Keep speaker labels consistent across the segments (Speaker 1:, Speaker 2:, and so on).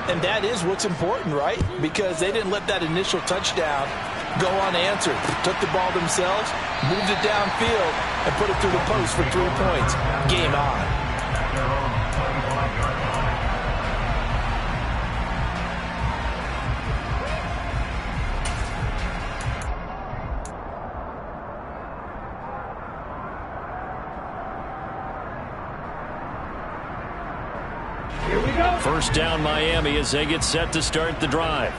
Speaker 1: And that is what's important, right? Because they didn't let that initial touchdown go unanswered. Took the ball themselves, moved it downfield, and put it through the post for 3 points. Game on.
Speaker 2: First down Miami as they get set to start the drive.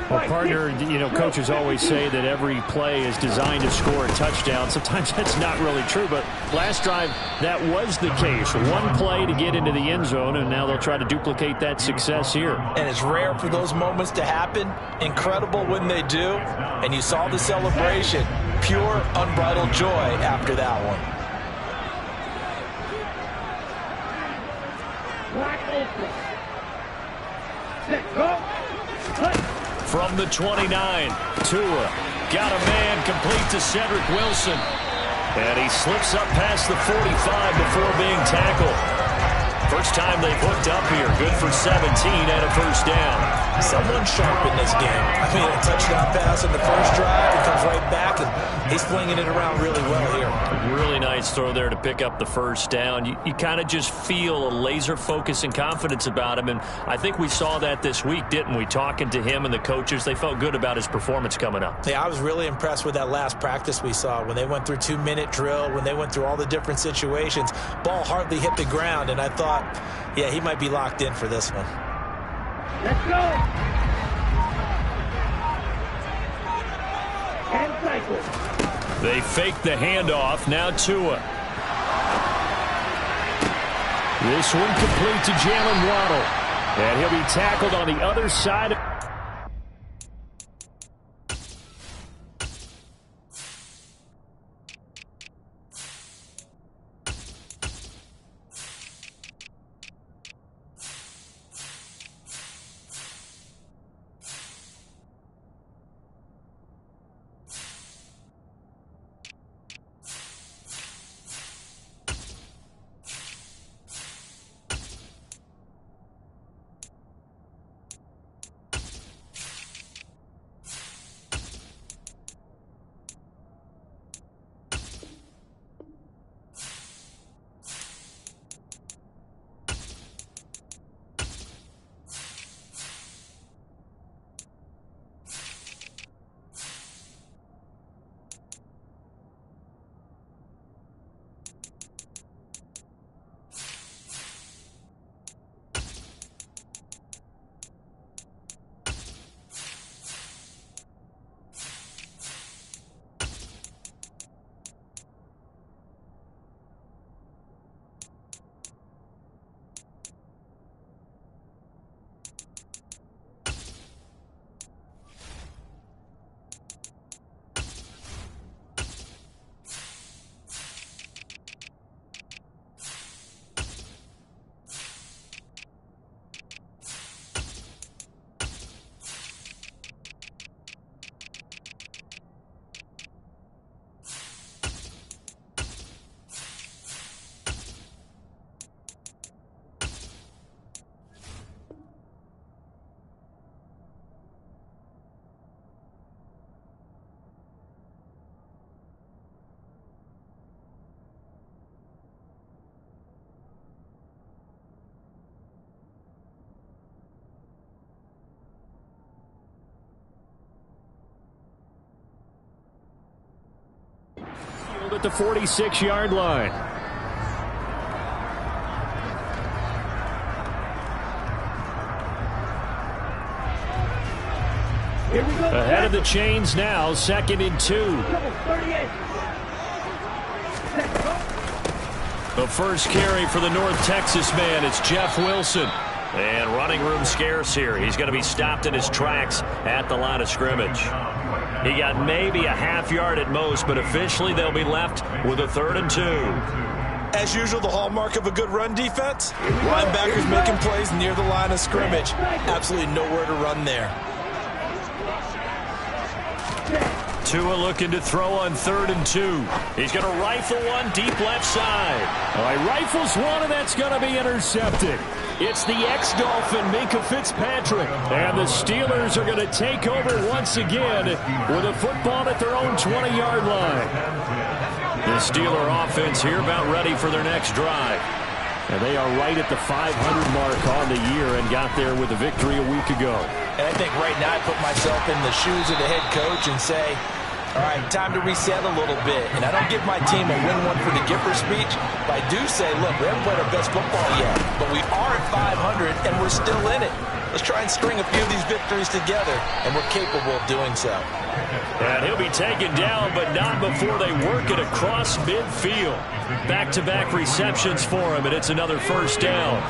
Speaker 3: Well, partner, coaches always say that every play is designed to score a touchdown. Sometimes that's not really true, but last drive, that was the case. One play to get into the end zone, and now they'll try to duplicate that success here.
Speaker 1: And it's rare for those moments to happen. Incredible when they do. And you saw the celebration. Pure, unbridled joy after that one.
Speaker 2: From the 29, Tua got a man complete to Cedric Wilson. And he slips up past the 45 before being tackled. First time they've hooked up here. Good for 17 and a first down.
Speaker 1: Someone sharp in this game. I mean, a touchdown pass in the first drive. He comes right back, and he's flinging it around really well here.
Speaker 2: Really nice throw there to pick up the first down. You kind of just feel a laser focus and confidence about him, and I think we saw that this week, didn't we? Talking to him and the coaches, they felt good about his performance coming up.
Speaker 1: Yeah, I was really impressed with that last practice we saw when they went through 2-minute drill, when they went through all the different situations. Ball hardly hit the ground, and I thought, yeah, he might be locked in for this one.
Speaker 4: Let's go. And cycle.
Speaker 2: They fake the handoff. Now Tua. This one complete to Jalen Waddle. And he'll be tackled on the other side of at the 46-yard line. Ahead of the chains now, 2nd and 2. The first carry for the North Texas man, it's Jeff Wilson. And running room scarce here. He's going to be stopped in his tracks at the line of scrimmage. He got maybe a half yard at most, but officially they'll be left with a 3rd and 2.
Speaker 1: As usual, the hallmark of a good run defense, linebackers making plays near the line of scrimmage. Absolutely nowhere to run there.
Speaker 2: Tua looking to throw on 3rd and 2. He's going to rifle one deep left side.
Speaker 3: All right, rifles one, and that's going to be intercepted. It's the ex-Dolphin, Minkah Fitzpatrick. And the Steelers are going to take over once again with a football at their own 20-yard line. The Steeler offense here about ready for their next drive. And they are right at the 500 mark on the year and got there with a victory a week ago.
Speaker 1: And I think right now I put myself in the shoes of the head coach and say, all right, time to reset a little bit. And I don't give my team a win one for the Gipper speech, but I do say, look, we haven't played our best football yet, but we are at 500 and we're still in it. Let's try and string a few of these victories together, and we're capable of doing so.
Speaker 2: And he'll be taken down, but not before they work it across midfield. Back-to-back receptions for him, and it's another first down.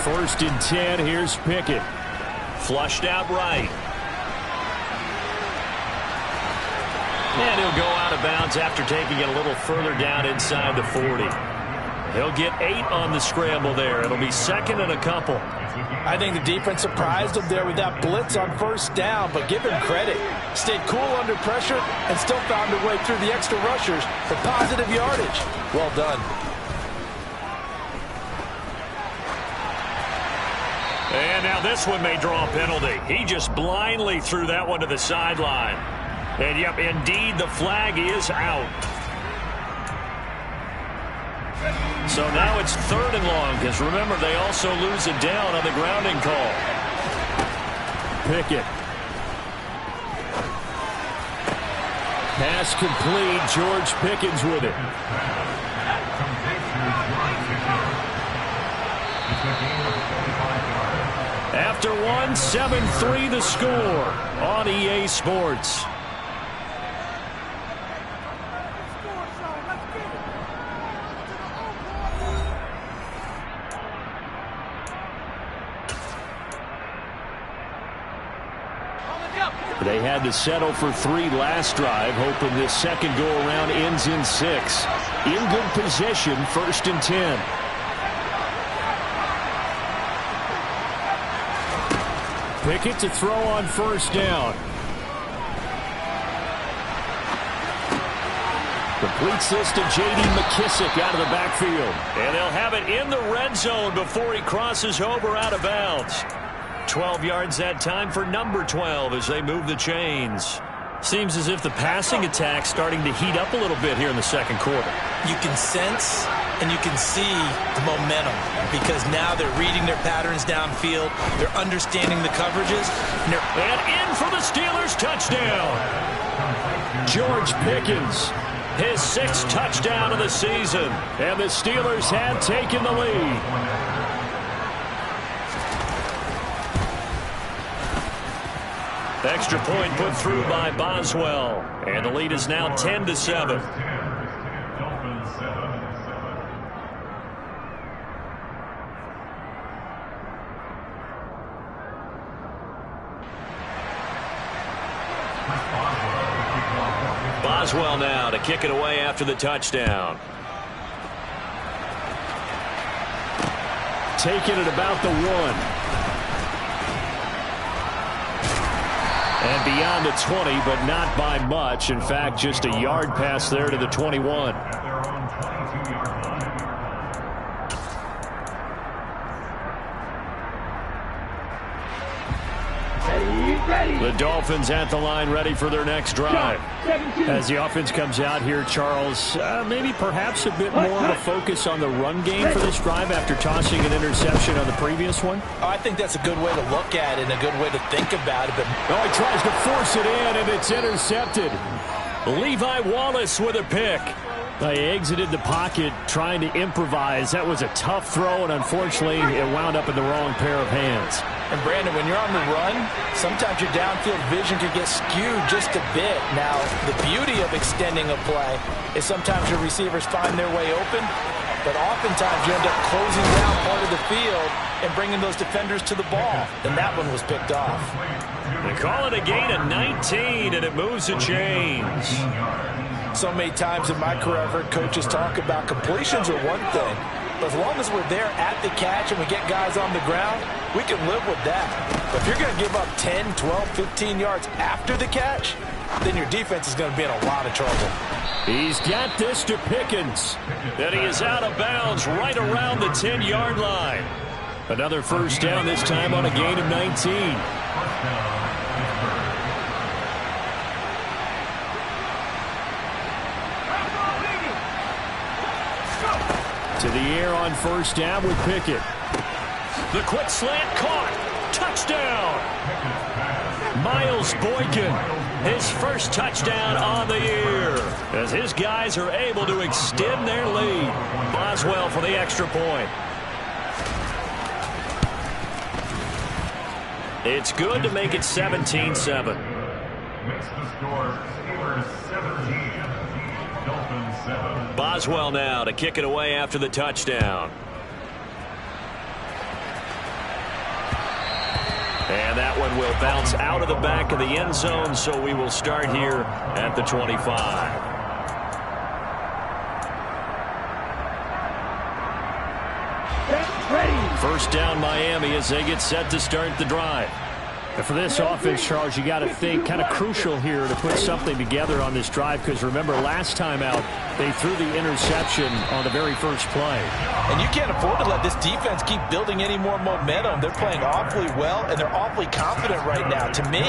Speaker 3: First and 10, here's Pickett.
Speaker 2: Flushed out right. And he'll go out of bounds after taking it a little further down inside the 40. He'll get 8 on the scramble there. It'll be 2nd and a couple.
Speaker 1: I think the defense surprised him there with that blitz on first down, but give him credit. Stayed cool under pressure and still found a way through the extra rushers for positive yardage. Well done.
Speaker 2: And now this one may draw a penalty. He just blindly threw that one to the sideline. And, yep, indeed, the flag is out. So now it's 3rd and long, because remember, they also lose it down on the grounding call.
Speaker 3: Pickett. Pass complete. George Pickens with it. After one, 7-3 the score on EA Sports. They had to settle for 3 last drive, hoping this second go-around ends in 6. In good position, 1st and 10. Pickett to throw on first down. Completes this to J.D. McKissick out of the backfield.
Speaker 2: And they'll have it in the red zone before he crosses over out of bounds. 12 yards that time for number 12 as they move the chains. Seems as if the passing attack's starting to heat up a little bit here in the second quarter.
Speaker 1: You can sense and you can see the momentum because now they're reading their patterns downfield. They're understanding the coverages.
Speaker 2: And in for the Steelers touchdown.
Speaker 3: George Pickens,
Speaker 2: his 6th touchdown of the season.
Speaker 3: And the Steelers have taken the lead.
Speaker 2: Extra point put through by Boswell. And the lead is now 10-7. Boswell now to kick it away after the touchdown.
Speaker 3: Taking it about the 1. And beyond the 20, but not by much. In fact, just a yard pass there to the 21. The Dolphins at the line ready for their next drive. As the offense comes out here, Charles, maybe perhaps a bit more of a focus on the run game for this drive after tossing an interception on the previous one?
Speaker 1: Oh, I think that's a good way to look at it and a good way to think about it. But
Speaker 3: he tries to force it in, and it's intercepted.
Speaker 2: Levi Wallace with a pick.
Speaker 3: They exited the pocket trying to improvise. That was a tough throw, and unfortunately, it wound up in the wrong pair of hands.
Speaker 1: And, Brandon, when you're on the run, sometimes your downfield vision can get skewed just a bit. Now, the beauty of extending a play is sometimes your receivers find their way open, but oftentimes you end up closing down part of the field and bringing those defenders to the ball. And that one was picked off.
Speaker 2: They call it a gain of 19, and it moves the chains.
Speaker 1: So many times in my career I've heard coaches talk about completions are one thing, But as long as we're there at the catch and we get guys on the ground, we can live with that. But if you're going to give up 10, 12, 15 yards after the catch, then your defense is going to be in a lot of trouble.
Speaker 2: He's got this to Pickens. And he is out of bounds right around the 10-yard line. Another first down, this time on a gain of 19. To the air on first down with Pickett. The quick slant caught. Touchdown. Miles Boykin, his first touchdown on the year, as his guys are able to extend their lead. Boswell for the extra point. It's good to make it 17-7.
Speaker 5: Makes the score Steelers 17, Dolphins 7.
Speaker 2: Boswell now to kick it away after the touchdown. And that one will bounce out of the back of the end zone, so we will start here at the 25. First down Miami as they get set to start the drive.
Speaker 3: And for this offense, Charles, you got to think kind of crucial here to put something together on this drive, because remember last time out they threw the interception on the very first play.
Speaker 1: And you can't afford to let this defense keep building any more momentum. They're playing awfully well, and they're awfully confident right now. To me,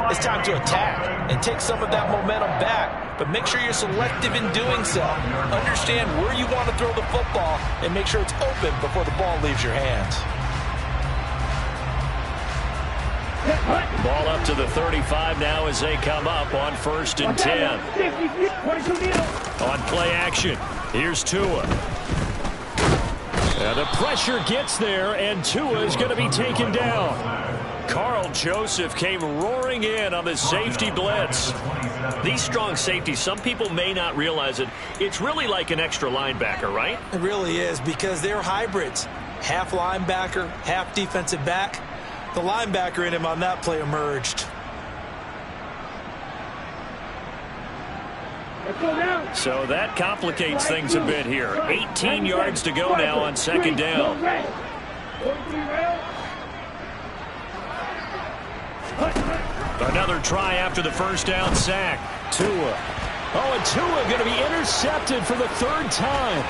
Speaker 1: it's time to attack and take some of that momentum back, but make sure you're selective in doing so. Understand where you want to throw the football and make sure it's open before the ball leaves your hands.
Speaker 2: Ball up to the 35 now as they come up on 1st and 10. On play action, here's Tua. And the pressure gets there, and Tua is going to be taken down. Carl Joseph came roaring in on the safety blitz. These strong safeties, some people may not realize it. It's really like an extra linebacker, right?
Speaker 1: It really is, because they're hybrids. Half linebacker, half defensive back. The linebacker in him on that play emerged.
Speaker 2: So that complicates things a bit here. 18 yards to go now on 2nd down. Another try after the first down sack. Tua. Oh, and Tua going to be intercepted for the 3rd time.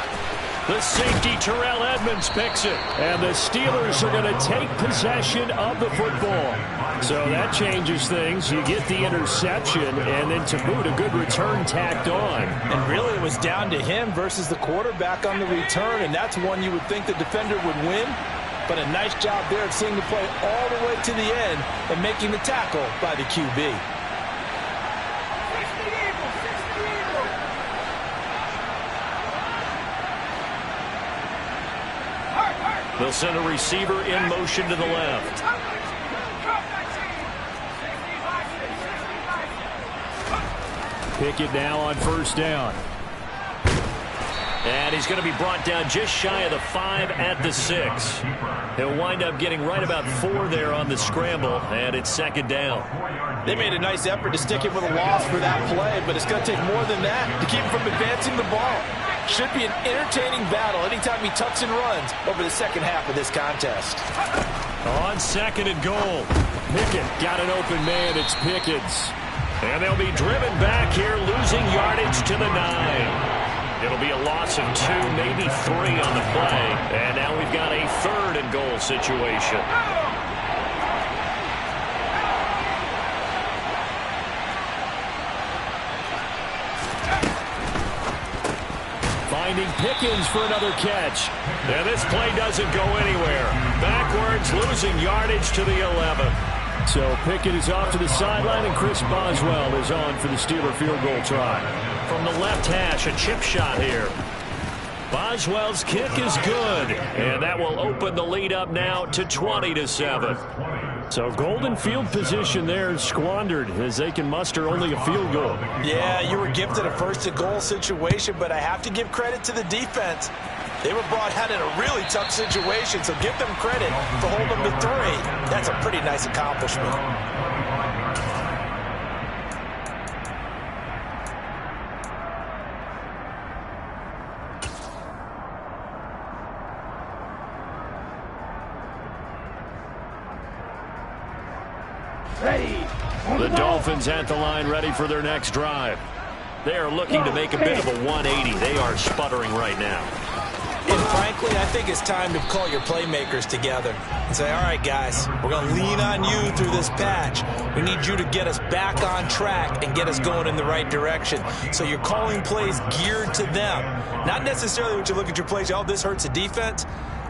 Speaker 2: The safety, Terrell Edmonds, picks it. And the Steelers are going to take possession of the football. So that changes things. You get the interception, and then to boot, a good return tacked on.
Speaker 1: And really, it was down to him versus the quarterback on the return, and that's one you would think the defender would win. But a nice job there of seeing the play all the way to the end and making the tackle by the QB.
Speaker 2: They'll send a receiver in motion to the left.
Speaker 3: Pickett now on 1st down.
Speaker 2: And he's going to be brought down just shy of the 5 at the 6. He'll wind up getting right about 4 there on the scramble, and it's 2nd down.
Speaker 1: They made a nice effort to stick him with a loss for that play, but it's going to take more than that to keep him from advancing the ball. Should be an entertaining battle anytime he tucks and runs over the second half of this contest.
Speaker 2: On 2nd and goal.
Speaker 3: Pickett got an open man. It's Pickens.
Speaker 2: And they'll be driven back here, losing yardage to the 9. It'll be a loss of 2, maybe 3 on the play. And now we've got a 3rd and goal situation.
Speaker 3: Finding Pickens for another catch.
Speaker 2: And this play doesn't go anywhere. Backwards, losing yardage to the 11.
Speaker 3: So Pickett is off to the sideline, and Chris Boswell is on for the Steeler field goal try.
Speaker 2: From the left hash, a chip shot here. Boswell's kick is good, and that will open the lead up now to 20-7.
Speaker 3: So golden field position there squandered as they can muster only a field goal.
Speaker 1: Yeah, you were gifted a 1st and goal situation, but I have to give credit to the defense. They were brought out in a really tough situation, so give them credit for holding them to 3. That's a pretty nice accomplishment.
Speaker 4: Ready.
Speaker 3: The Dolphins at the line, ready for their next drive. They are looking to make a bit of a 180. They are sputtering right now.
Speaker 1: And frankly, I think it's time to call your playmakers together and say, all right, guys, we're going to lean on you through this patch. We need you to get us back on track and get us going in the right direction. So you're calling plays geared to them. Not necessarily when you look at your plays, oh, this hurts the defense.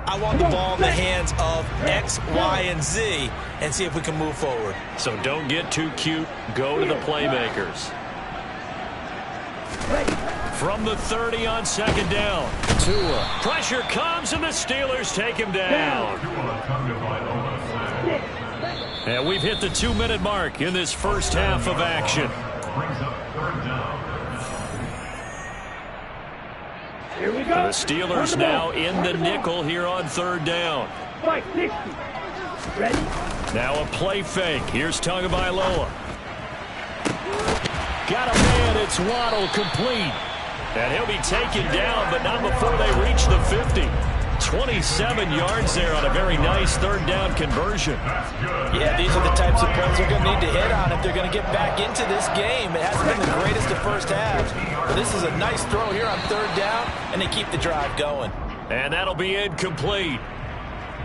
Speaker 1: I want the ball in the hands of X, Y, and Z and see if we can move forward.
Speaker 3: So don't get too cute. Go to the playmakers. From the 30 on second down. Tua. Pressure comes, and the Steelers take him down. And we've hit the 2-minute mark in this first half of action.
Speaker 4: Here we go.
Speaker 3: The Steelers now in the nickel here on third down.
Speaker 4: 560. Ready.
Speaker 3: Now a play fake. Here's Tagovailoa. Got a man. It's Waddle, complete. And he'll be taken down, but not before they reach the 50. 27 yards there on a very nice third down conversion.
Speaker 1: Yeah, these are the types of plays they're going to need to hit on if they're going to get back into this game. It hasn't been the greatest of first halves, but this is a nice throw here on third down, and they keep the drive going.
Speaker 3: And that'll be incomplete.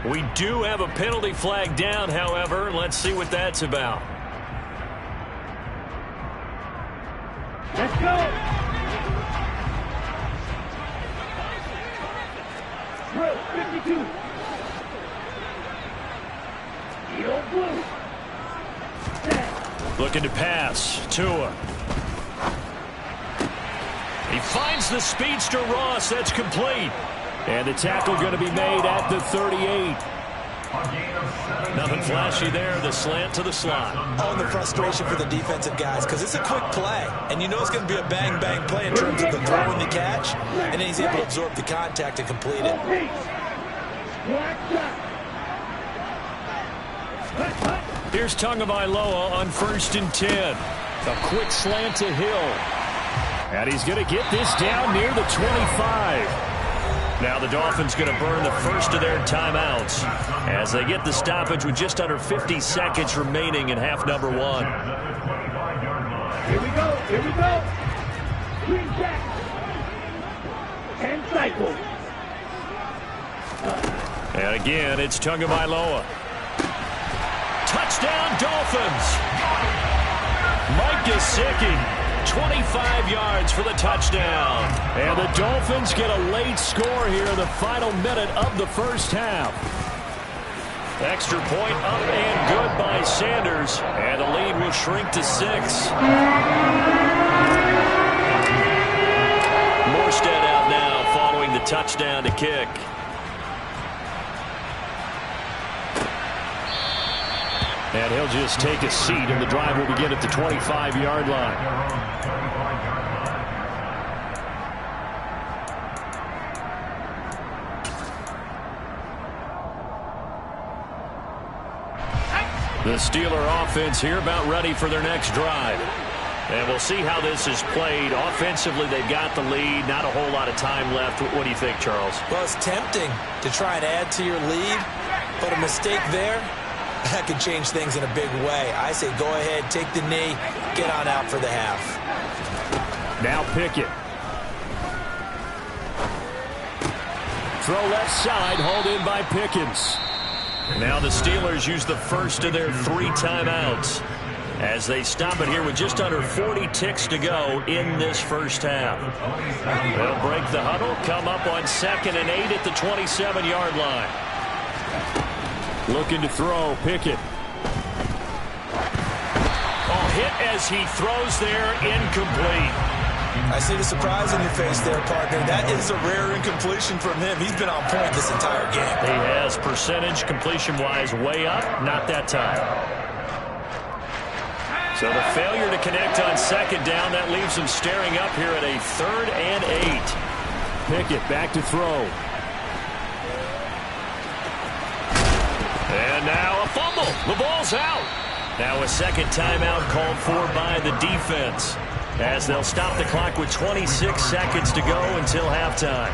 Speaker 3: We do have a penalty flag down, however. Let's see what that's about.
Speaker 4: Let's go. Drill 52. Yellow blue. Set.
Speaker 3: Looking to pass. Tua. He finds the speedster Ross. That's complete. And the tackle going to be made at the 38. Nothing flashy there. The slant to the slot.
Speaker 1: Oh, and the frustration for the defensive guys, because it's a quick play, and you know it's going to be a bang-bang play in terms of the throw and the catch, and then he's able to absorb the contact and complete it.
Speaker 3: Here's Tagovailoa on 1st and 10. A quick slant to Hill. And he's going to get this down near the 25. Now the Dolphins going to burn the first of their timeouts as they get the stoppage with just under 50 seconds remaining in half number one.
Speaker 4: Here we go. Here we go. Green jack. And cycle.
Speaker 3: And again, it's Tagovailoa. Touchdown, Dolphins. Mike Gesicki. 25 yards for the touchdown. And the Dolphins get a late score here in the final minute of the first half. Extra point up and good by Sanders. And the lead will shrink to 6. Morstead out now following the touchdown to kick. And he'll just take a seat, and the drive will begin at the 25-yard line. The Steeler offense here about ready for their next drive. And we'll see how this is played. Offensively, they've got the lead. Not a whole lot of time left. What do you think, Charles?
Speaker 1: Well, it's tempting to try and add to your lead, but a mistake there, that could change things in a big way. I say go ahead, take the knee, get on out for the half.
Speaker 3: Now Pickett. Throw left side, hauled in by Pickens. Now the Steelers use the first of their 3 timeouts as they stop it here with just under 40 ticks to go in this first half. They'll break the huddle, come up on 2nd and 8 at the 27-yard line. Looking to throw, Pickett. Oh, hit as he throws there, incomplete.
Speaker 1: I see the surprise in your face there, partner. That is a rare incompletion from him. He's been on point this entire game.
Speaker 3: He has, percentage completion-wise way up, not that time. So the failure to connect on 2nd down, that leaves him staring up here at a 3rd and 8. Pickett back to throw. And now a fumble. The ball's out. Now a second timeout called for by the defense as they'll stop the clock with 26 seconds to go until halftime.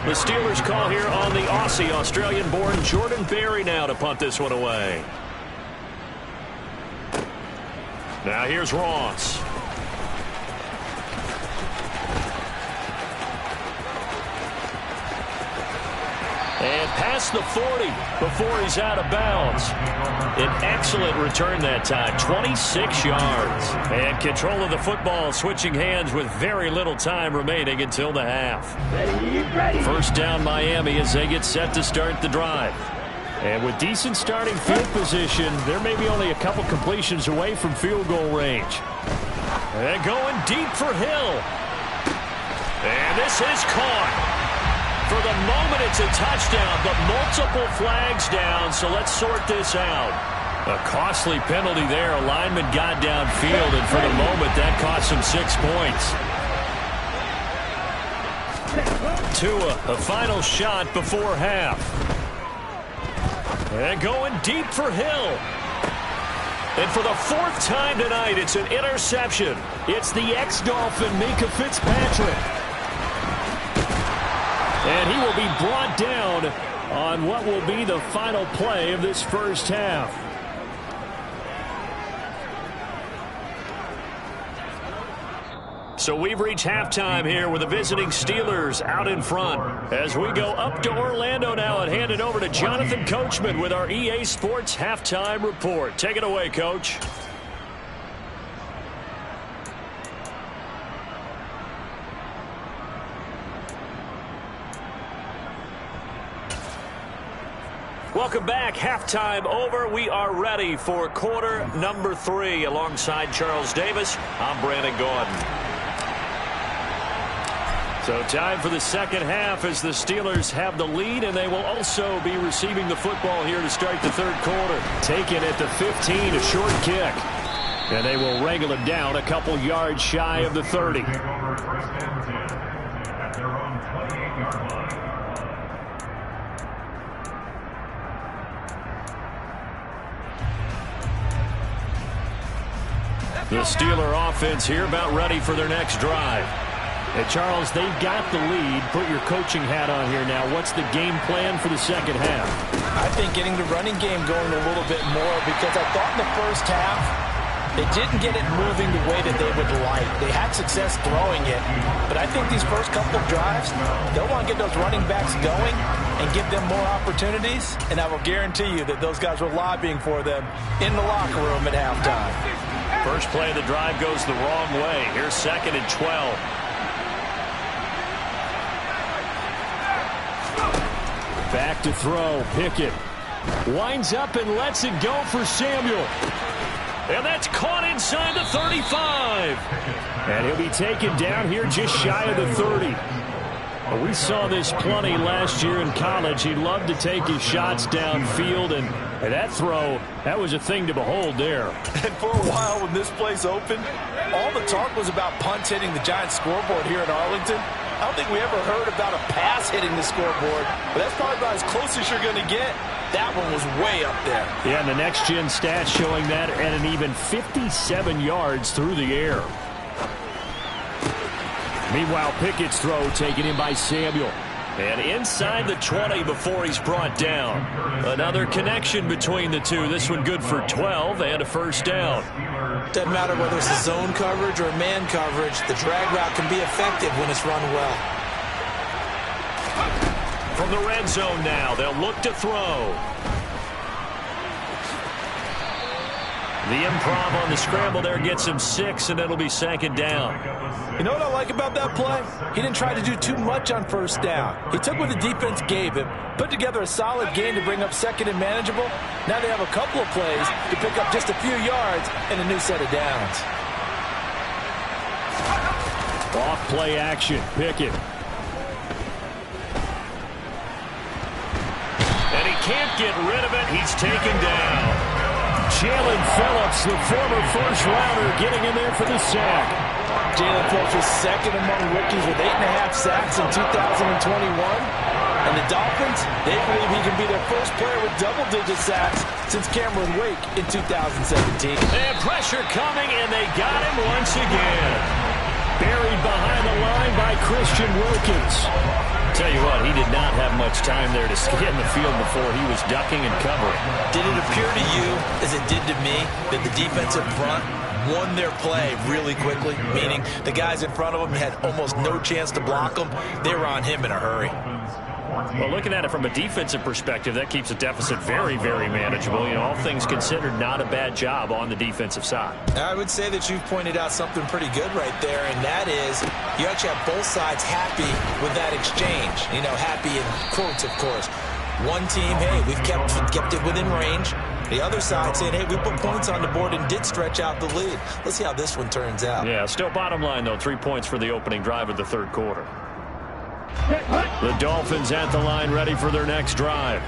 Speaker 3: The Steelers call here on the Aussie, Australian-born Jordan Berry now to punt this one away.
Speaker 2: Now here's Ross. And past the 40 before he's out of bounds. An excellent return that time, 26 yards. And control of the football, switching hands with very little time remaining until the half. First down Miami as they get set to start the drive. And with decent starting field position, they're maybe only a couple completions away from field goal range. And going deep for Hill. And this is caught. For the moment, it's a touchdown, but multiple flags down, so let's sort this out. A costly penalty there. A lineman got downfield, and for the moment, that cost him 6 points. Tua, a final shot before half. And going deep for Hill. And for the 4th time tonight, it's an interception. It's the ex-Dolphin, Minkah Fitzpatrick. And he will be brought down on what will be the final play of this first half. So we've reached halftime here with the visiting Steelers out in front. As we go up to Orlando now and hand it over to Jonathan Coachman with our EA Sports Halftime Report. Take it away, Coach. Welcome back. Halftime over. We are ready for quarter number 3. Alongside Charles Davis, I'm Brandon Gordon. So time for the second half as the Steelers have the lead, and they will also be receiving the football here to start the third quarter. Taken at the 15, a short kick. And they will wrangle it down a couple yards shy of the 30.
Speaker 5: At their own 28-yard line.
Speaker 2: The Steeler offense here about ready for their next drive.
Speaker 3: Hey, Charles, they've got the lead. Put your coaching hat on here now. What's the game plan for the second half?
Speaker 1: I think getting the running game going a little bit more, because I thought in the first half they didn't get it moving the way that they would like. They had success throwing it, but I think these first couple of drives, they'll want to get those running backs going and give them more opportunities, and I will guarantee you that those guys were lobbying for them in the locker room at halftime.
Speaker 2: First play of the drive goes the wrong way. Here's 2nd and 12.
Speaker 3: Back to throw. Pickett winds up and lets it go for Samuel.
Speaker 2: And that's caught inside the 35.
Speaker 3: And he'll be taken down here just shy of the 30. We saw this plenty last year in college. He loved to take his shots downfield, and that throw, that was a thing to behold there.
Speaker 1: And for a while when this place opened, all the talk was about punts hitting the Giants scoreboard here in Arlington. I don't think we ever heard about a pass hitting the scoreboard, but that's probably about as close as you're going to get. That one was way up there.
Speaker 3: Yeah, and the next-gen stats showing that at an even 57 yards through the air. Meanwhile, Pickett's throw taken in by Samuel.
Speaker 2: And inside the 20 before he's brought down. Another connection between the two. This one good for 12 and a first down.
Speaker 1: Doesn't matter whether it's a zone coverage or man coverage. The drag route can be effective when it's run well.
Speaker 2: From the red zone now, they'll look to throw. The improv on the scramble there gets him 6, and it'll be 2nd down.
Speaker 1: You know what I like about that play? He didn't try to do too much on first down. He took what the defense gave him, put together a solid game to bring up 2nd and manageable. Now they have a couple of plays to pick up just a few yards and a new set of downs.
Speaker 3: Off play action. Pickett.
Speaker 2: And he can't get rid of it. He's taken down.
Speaker 3: Jalen Phillips, the former first-rounder, getting in there for the sack.
Speaker 1: Jalen Phillips was 2nd among rookies with 8.5 sacks in 2021. And the Dolphins, they believe he can be their first player with double-digit sacks since Cameron Wake in 2017.
Speaker 2: And pressure coming, and they got him once again.
Speaker 3: Buried behind the line by Christian Wilkins.
Speaker 2: Tell you what, he did not have much time there to get in the field before he was ducking and covering.
Speaker 1: Did it appear to you, as it did to me, that the defensive front won their play really quickly, meaning the guys in front of them had almost no chance to block them. They were on him in a hurry.
Speaker 3: Well, looking at it from a defensive perspective, that keeps a deficit very, very manageable. You know, all things considered, not a bad job on the defensive side.
Speaker 1: I would say that you've pointed out something pretty good right there, and that is you actually have both sides happy with that exchange. You know, happy in quotes, of course. One team, hey, we've kept it within range. The other side saying, hey, we put points on the board and did stretch out the lead. Let's see how this one turns out.
Speaker 3: Yeah, still bottom line, though, 3 points for the opening drive of the third quarter. The Dolphins at the line ready for their next drive.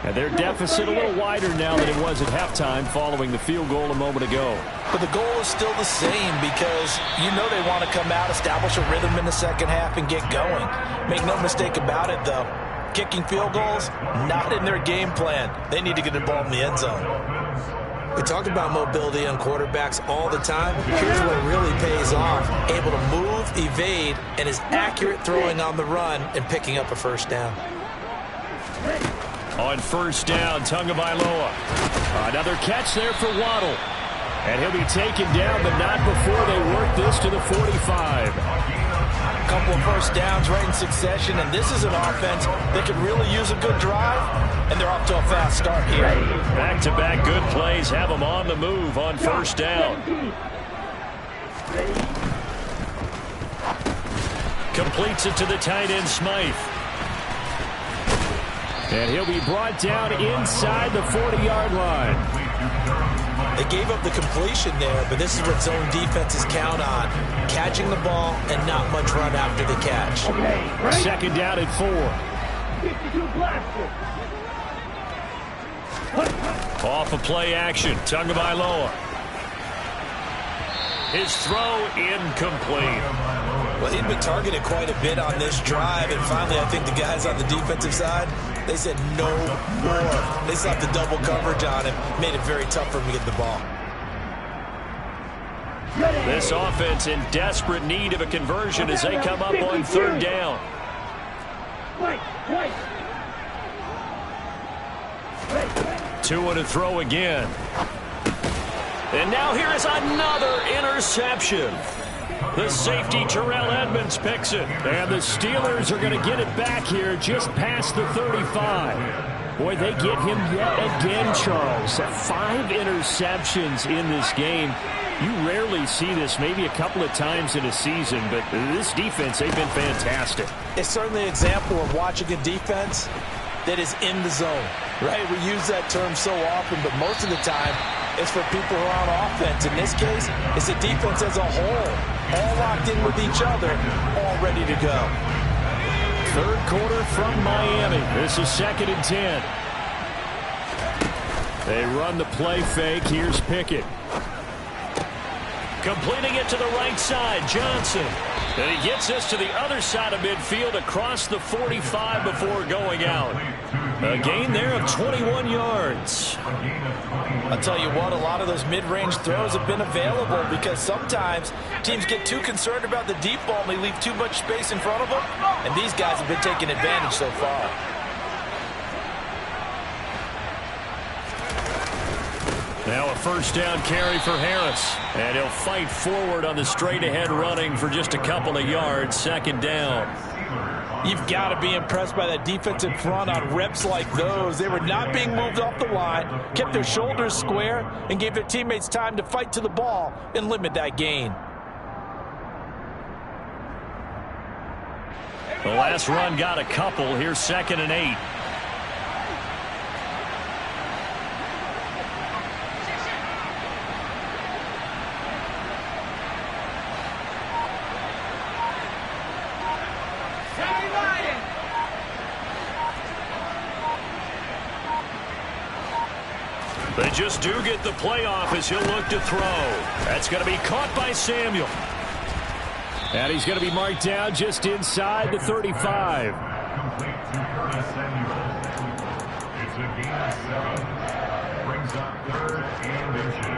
Speaker 3: And their deficit a little wider now than it was at halftime following the field goal a moment ago.
Speaker 1: But the goal is still the same because you know they want to come out, establish a rhythm in the second half, and get going. Make no mistake about it, though. Kicking field goals, not in their game plan. They need to get the ball in the end zone. We talk about mobility on quarterbacks all the time. Here's where it really pays off. Able to move, evade, and is accurate throwing on the run and picking up a first down.
Speaker 2: On first down, Tagovailoa.
Speaker 3: Another catch there for Waddle. And he'll be taken down, but not before they work this to the 45.
Speaker 1: A couple of first downs right in succession, and this is an offense that could really use a good drive, and they're off to a fast start here.
Speaker 2: Back-to-back good plays have them on the move on first down. Completes it to the tight end, Smythe.
Speaker 3: And he'll be brought down inside the 40-yard line.
Speaker 1: They gave up the completion there, but this is what zone defenses count on. Catching the ball and not much run after the catch.
Speaker 3: Second down at 4.
Speaker 2: Off of play action, Tagovailoa. His throw incomplete.
Speaker 1: Well, he'd been targeted quite a bit on this drive, and finally I think the guys on the defensive side, they said no more. They slapped the double coverage on him, made it very tough for him to get the ball.
Speaker 2: This offense in desperate need of a conversion as they come up on third down. Two to throw again. And now here is another interception. The safety, Terrell Edmonds, picks it.
Speaker 3: And the Steelers are going to get it back here just past the 35. Boy, they get him yet again, Charles. 5 interceptions in this game. You rarely see this, maybe a couple of times in a season, but this defense, they've been fantastic.
Speaker 1: It's certainly an example of watching a defense that is in the zone, right? We use that term so often, but most of the time, it's for people who are on offense. In this case, it's a defense as a whole, all locked in with each other, all ready to go.
Speaker 3: Third quarter from Miami. This is 2nd and 10. They run the play fake. Here's Pickett.
Speaker 2: Completing it to the right side, Johnson. And he gets this to the other side of midfield across the 45 before going out. A gain there of 21 yards.
Speaker 1: I'll tell you what, a lot of those mid-range throws have been available because sometimes teams get too concerned about the deep ball and they leave too much space in front of them, and these guys have been taking advantage so far.
Speaker 2: Now a first down carry for Harris. And he'll fight forward on the straight-ahead running for just a couple of yards. Second down.
Speaker 1: You've got to be impressed by that defensive front on reps like those. They were not being moved off the line, kept their shoulders square, and gave their teammates time to fight to the ball and limit that gain.
Speaker 2: The last run got a couple. Here's 2nd and 8. They just do get the playoff as he'll look to throw. That's going to be caught by Samuel.
Speaker 3: And he's going to be marked down just inside the 35.
Speaker 5: It's a gain of 7. Brings up 3rd and inches.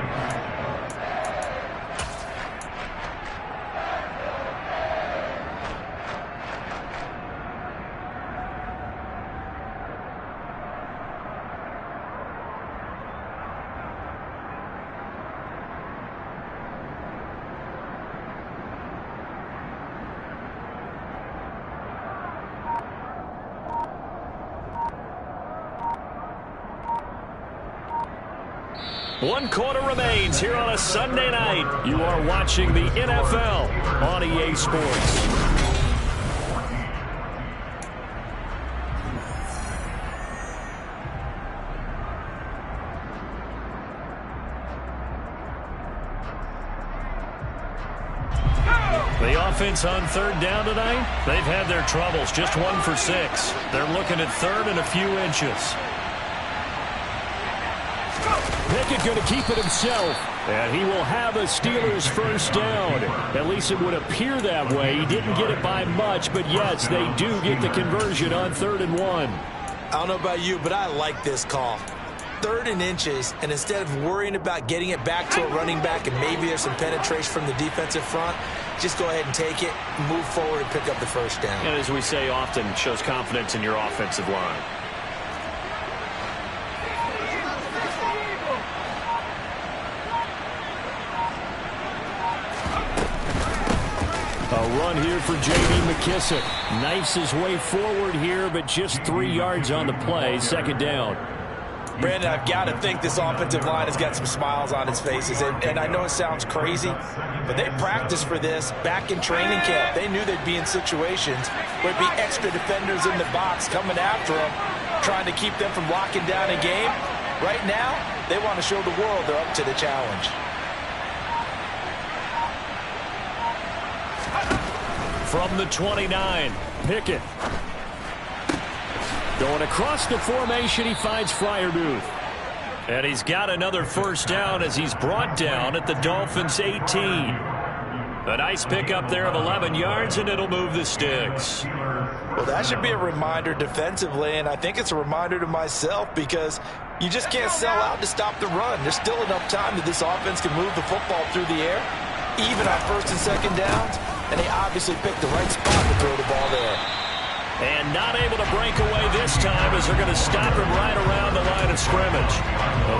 Speaker 2: 1 quarter remains here on a Sunday night. You are watching the NFL on EA Sports. The offense on 3rd down tonight, they've had their troubles. Just 1 for 6. They're looking at 3rd and a few inches.
Speaker 3: Pickett going to keep it himself. And he will have a Steelers first down. At least it would appear that way. He didn't get it by much, but yes, they do get the conversion on 3rd and 1.
Speaker 1: I don't know about you, but I like this call. 3rd and inches, and instead of worrying about getting it back to a running back and maybe there's some penetration from the defensive front, just go ahead and take it, move forward, and pick up the first down.
Speaker 2: And as we say often, shows confidence in your offensive line.
Speaker 3: A run here for J.D. McKissick. Knifes his way forward here, but just 3 yards on the play. 2nd down.
Speaker 1: Brandon, I've got to think this offensive line has got some smiles on its faces. And I know it sounds crazy, but they practiced for this back in training camp. They knew they'd be in situations where it'd be extra defenders in the box coming after them, trying to keep them from locking down a game. Right now, they want to show the world they're up to the challenge.
Speaker 2: From the 29,
Speaker 3: Pickett. Going across the formation, he finds Freiermuth.
Speaker 2: and he's got another first down as he's brought down at the Dolphins' 18. A nice pickup there of 11 yards, and it'll move the sticks.
Speaker 1: Well, that should be a reminder defensively, and I think it's a reminder to myself because you just can't sell out to stop the run. There's still enough time that this offense can move the football through the air, even on first and second downs, and they obviously picked the right spot to throw the ball there.
Speaker 2: And not able to break away this time as they're going to stop him right around the line of scrimmage.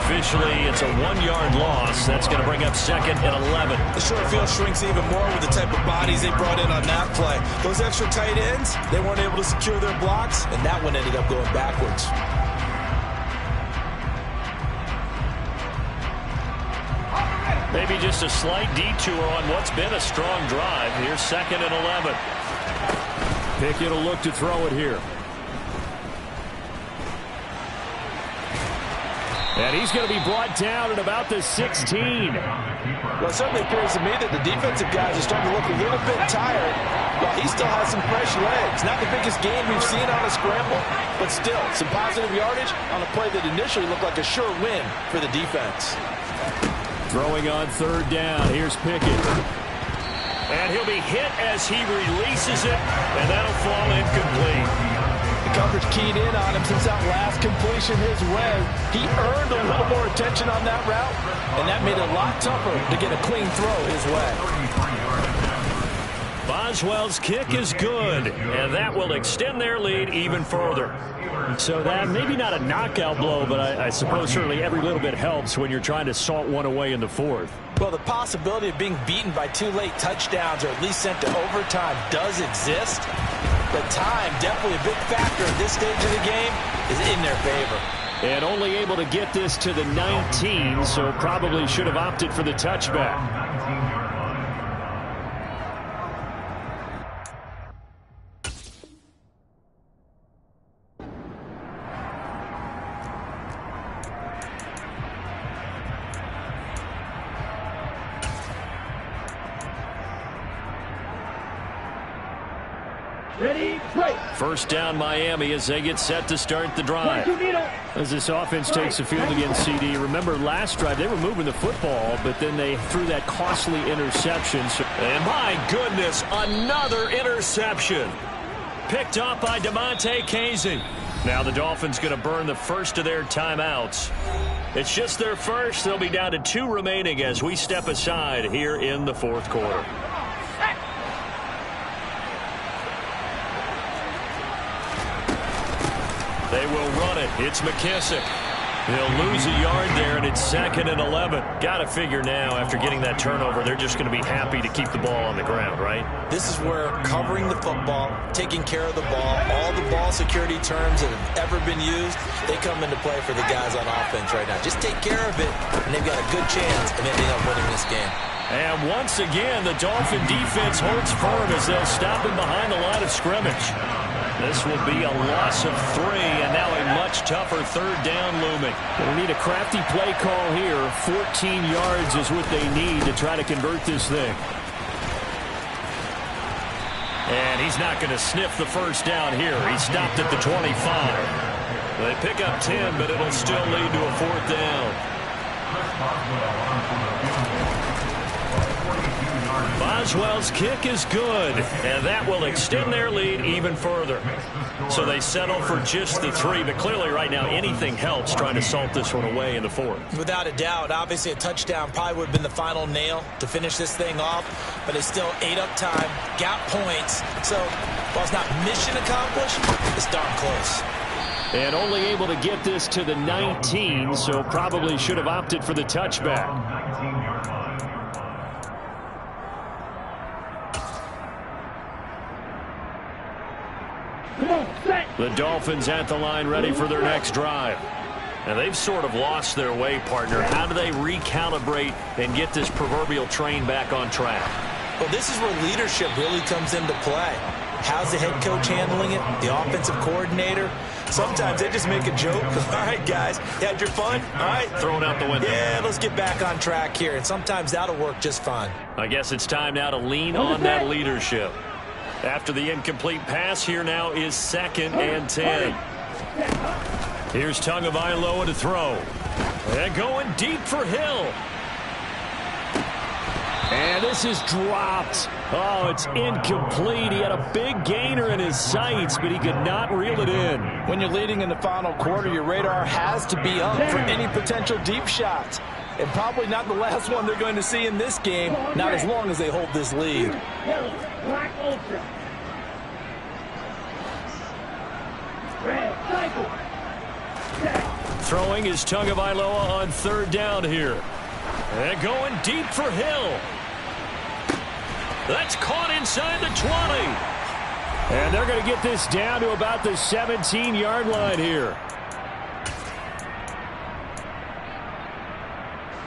Speaker 2: Officially, it's a 1-yard loss. That's going to bring up second and 11.
Speaker 1: The short field shrinks even more with the type of bodies they brought in on that play. Those extra tight ends, they weren't able to secure their blocks, and that one ended up going backwards.
Speaker 2: Maybe just a slight detour on what's been a strong drive. Here's second and 11.
Speaker 3: Pickett will look to throw it here. And he's going to be brought down at about the 16.
Speaker 1: Well, it certainly appears to me that the defensive guys are starting to look a little bit tired, while he still has some fresh legs. Not the biggest gain we've seen on a scramble, but still some positive yardage on a play that initially looked like a sure win for the defense.
Speaker 3: Throwing on third down. Here's Pickett.
Speaker 2: And he'll be hit as he releases it, and that'll fall incomplete.
Speaker 1: The coverage keyed in on him since that last completion his way. He earned a little more attention on that route, and that made it a lot tougher to get a clean throw his way.
Speaker 2: Boswell's kick is good, and that will extend their lead even further.
Speaker 3: So that maybe not a knockout blow, but I suppose certainly every little bit helps when you're trying to salt one away in the fourth.
Speaker 1: Well, the possibility of being beaten by 2 late touchdowns or at least sent to overtime does exist. But time, definitely a big factor at this stage of the game, is in their favor.
Speaker 3: And only able to get this to the 19, so probably should have opted for the touchback.
Speaker 4: Ready, break.
Speaker 3: First down Miami as they get set to start the drive. As this offense takes the field against CD. Remember last drive they were moving the football, but then they threw that costly interception.
Speaker 2: And my goodness, another interception. Picked up by DeMonte Casey. Now the Dolphins going to burn the first of their timeouts. It's just their first. They'll be down to 2 remaining as we step aside here in the fourth quarter. They will run it. It's McKissick. They'll lose a yard there, and it's 2nd and 11. Got to figure now, after getting that turnover, they're just going to be happy to keep the ball on the ground, right?
Speaker 1: This is where covering the football, taking care of the ball, all the ball security terms that have ever been used, they come into play for the guys on offense right now. Just take care of it, and they've got a good chance of ending up winning this game.
Speaker 2: And once again, the Dolphin defense holds firm as they'll stop him behind the line of scrimmage. This will be a loss of 3, and now a much tougher 3rd down looming.
Speaker 3: They need a crafty play call here. 14 yards is what they need to try to convert this thing.
Speaker 2: And he's not going to sniff the 1st down here. He stopped at the 25. They pick up 10, but it'll still lead to a 4th down. Boswell's kick is good, and that will extend their lead even further. So they settle for just the 3, but clearly right now anything helps trying to salt this one away in the 4th.
Speaker 1: Without a doubt, obviously a touchdown probably would have been the final nail to finish this thing off, but they still ate up time, got points. So while it's not mission accomplished, it's darn close.
Speaker 3: And only able to get this to the 19, so probably should have opted for the touchback. The Dolphins at the line ready for their next drive.
Speaker 2: And they've sort of lost their way, partner. How do they recalibrate and get this proverbial train back on track?
Speaker 1: Well, this is where leadership really comes into play. How's the head coach handling it? The offensive coordinator? Sometimes they just make a joke. All right, guys, you had your fun? All right.
Speaker 2: Throw it out the window.
Speaker 1: Yeah, let's get back on track here. And sometimes that'll work just fine.
Speaker 2: I guess it's time now to lean on that leadership. After the incomplete pass, here now is 2nd and 10. Here's Tagovailoa to throw. And going deep for Hill.
Speaker 3: And this is dropped. Oh, it's incomplete. He had a big gainer in his sights, but he could not reel it in.
Speaker 1: When you're leading in the final quarter, your radar has to be up for any potential deep shots. And probably not the last one they're going to see in this game, not as long as they hold this lead.
Speaker 2: Throwing is Tagovailoa on 3rd down here. And going deep for Hill. That's caught inside the 20.
Speaker 3: And they're going to get this down to about the 17-yard line here.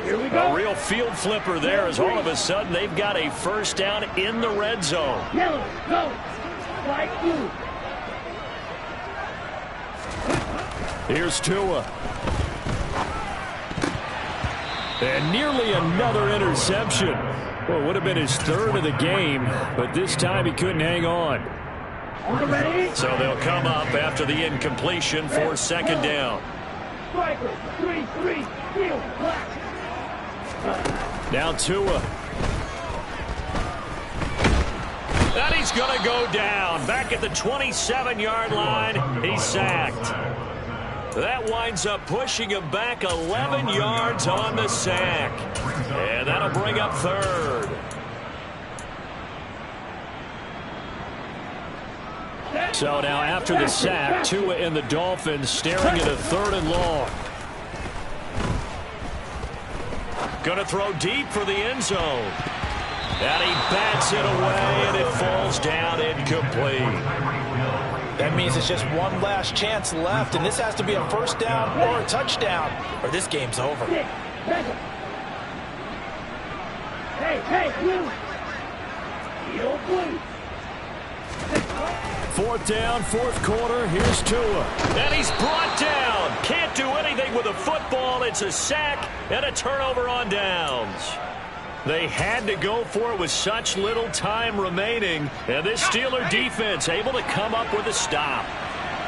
Speaker 4: Here we go.
Speaker 2: A real field flipper there as all of a sudden they've got a 1st down in the red zone.
Speaker 4: Yellow, go. White, blue.
Speaker 3: Here's Tua. And nearly another interception. Well, it would have been his 3rd of the game, but this time he couldn't hang on.
Speaker 2: So they'll come up after the incompletion for 2nd down.
Speaker 4: Striker, 3-3, field, black.
Speaker 3: Now Tua.
Speaker 2: And he's going to go down. Back at the 27-yard line, he's sacked. That winds up pushing him back 11 yards on the sack. And that'll bring up 3rd.
Speaker 3: So now after the sack, Tua and the Dolphins staring at a 3rd and long.
Speaker 2: Going to throw deep for the end zone. And he bats it away, and it falls down incomplete.
Speaker 1: That means it's just one last chance left, and this has to be a 1st down or a touchdown, or this game's over.
Speaker 4: Hey, blue. Field, blue.
Speaker 3: 4th down, 4th quarter. Here's Tua.
Speaker 2: And he's brought down. Can't do anything with a football. It's a sack and a turnover on downs. They had to go for it with such little time remaining. And this Steeler defense able to come up with a stop.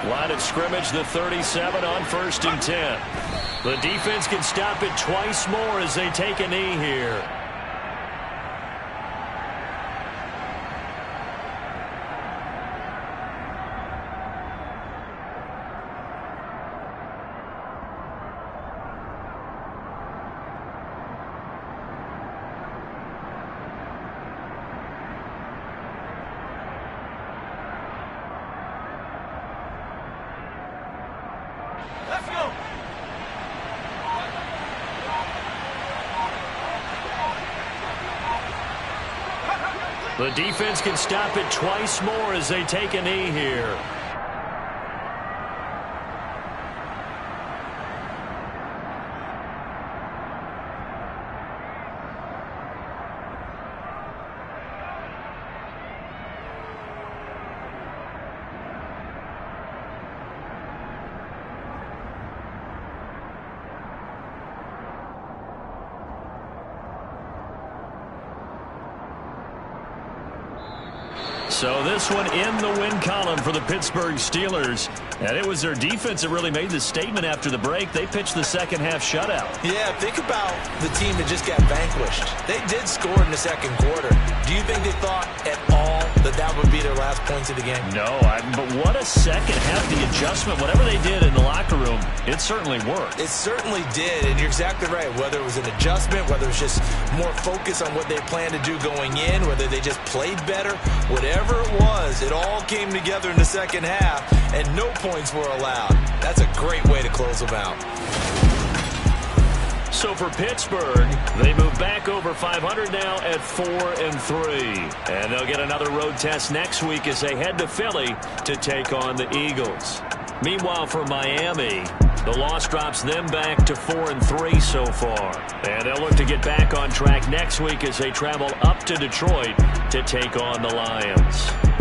Speaker 2: Line of scrimmage, the 37 on 1st and 10. The defense can stop it twice more as they take a knee here. The defense can stop it twice more as they take a knee here. So this one in the win column for the Pittsburgh Steelers. And it was their defense that really made the statement after the break. They pitched the second half shutout.
Speaker 1: Yeah, think about the team that just got vanquished. They did score in the second quarter. Do you think they thought at all that that would be their last points of the game?
Speaker 2: No, but what a second half. The adjustment, whatever they did in the locker room, it certainly worked.
Speaker 1: It certainly did, and you're exactly right. Whether it was an adjustment, whether it was just more focus on what they planned to do going in, whether they just played better, whatever it was, it all came together in the second half, and no points were allowed. That's a great way to close them out.
Speaker 2: So for Pittsburgh, they move back over 500 now at 4-3. And they'll get another road test next week as they head to Philly to take on the Eagles. Meanwhile, for Miami, the loss drops them back to 4-3 so far. And they'll look to get back on track next week as they travel up to Detroit to take on the Lions.